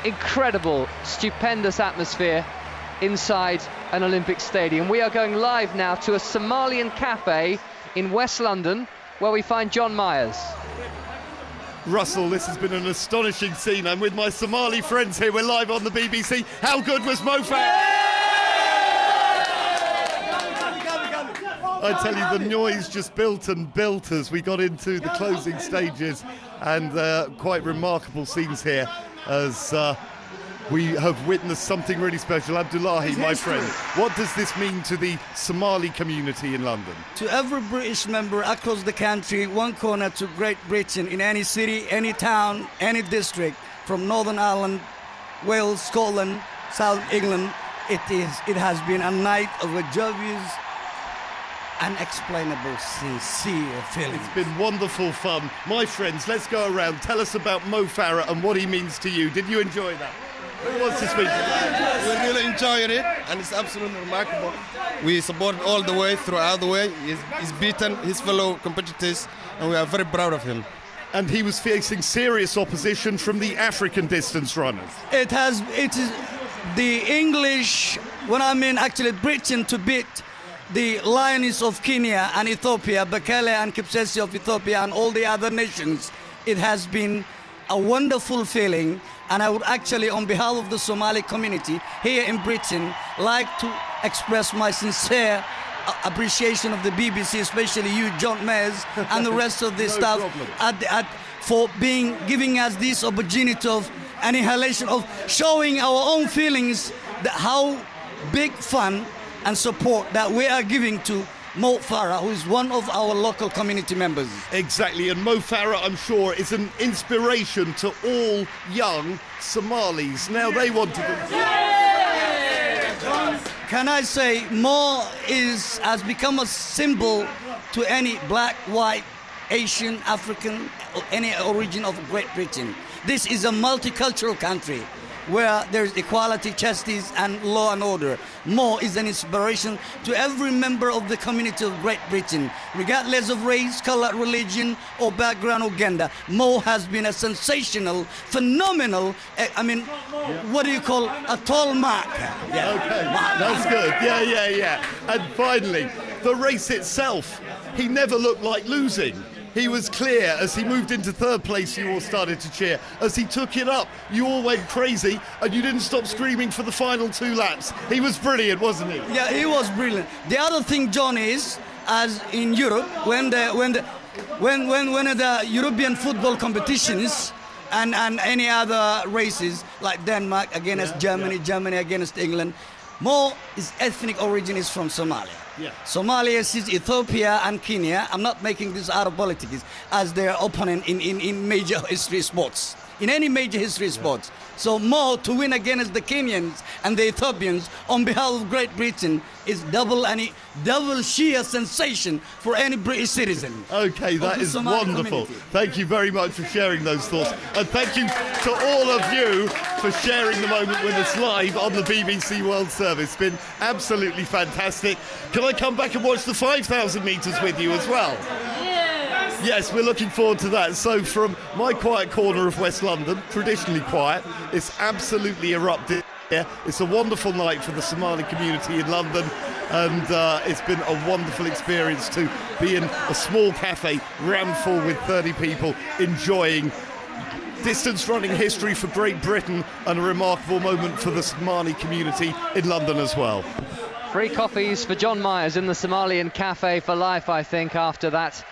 incredible, stupendous atmosphere inside an Olympic stadium. We are going live now to a Somalian cafe in West London where we find John Myers. Russell, this has been an astonishing scene. I'm with my Somali friends here. We're live on the BBC. How good was Mo Farah? I tell you, the noise just built and built as we got into the closing stages, and quite remarkable scenes here as we have witnessed something really special. Abdullahi, my friend, what does this mean to the Somali community in London? To every British member across the country, one corner to Great Britain, in any city, any town, any district, from Northern Ireland, Wales, Scotland, South England, it has been a night of a joyous, unexplainable, sincere feeling. It's been wonderful fun. My friends, let's go around. Tell us about Mo Farah and what he means to you. Did you enjoy that? Who wants to speak? We're really enjoying it, and it's absolutely remarkable. We support all the way, throughout the way. He's beaten his fellow competitors, and we are very proud of him. And he was facing serious opposition from the African distance runners. It is the English, actually Britain, to beat the Lioness of Kenya and Ethiopia, Bekele and Kipsesi of Ethiopia, and all the other nations. It has been a wonderful feeling, and I would actually, on behalf of the Somali community here in Britain, like to express my sincere appreciation of the BBC, especially you, John Myers, and the rest of the staff for giving us this opportunity of annihilation, of showing our own feelings, how big fun and support that we are giving to Mo Farah, who is one of our local community members. Exactly, and Mo Farah, I'm sure, is an inspiration to all young Somalis. Now they want to go. Can I say, Mo has become a symbol to any black, white, Asian, African, or any origin of Great Britain. This is a multicultural country where there is equality, justice, and law and order. Mo is an inspiration to every member of the community of Great Britain, regardless of race, color, religion, or background or gender. Mo has been a sensational, phenomenal, what do you call a tall mark? Yeah. Okay, that's good. Yeah. And finally, the race itself. He never looked like losing. He was clear. As he moved into third place, you all started to cheer. As he took it up, you all went crazy, and you didn't stop screaming for the final 2 laps. He was brilliant, wasn't he? Yeah, he was brilliant. The other thing, John, is, as in Europe, when the European football competitions and any other races, like Denmark against Germany, Germany against England, his ethnic origin is from Somalia. Yeah. Somalia sees Ethiopia and Kenya, I'm not making this out of politics, as their opponent in major history sports, in any major history sports. So Mo to win against the Kenyans and the Ethiopians on behalf of Great Britain is double sheer sensation for any British citizen. Okay, that is wonderful. Community. Thank you very much for sharing those thoughts. And thank you to all of you for sharing the moment with us live on the BBC World Service. It's been absolutely fantastic. Can I come back and watch the 5,000 metres with you as well? Yes, we're looking forward to that. So from my quiet corner of West London, traditionally quiet, it's absolutely erupted here. It's a wonderful night for the Somali community in London, and it's been a wonderful experience to be in a small cafe rammed full with 30 people enjoying distance running history for Great Britain and a remarkable moment for the Somali community in London as well. Free coffees for John Myers in the Somalian cafe for life, I think, after that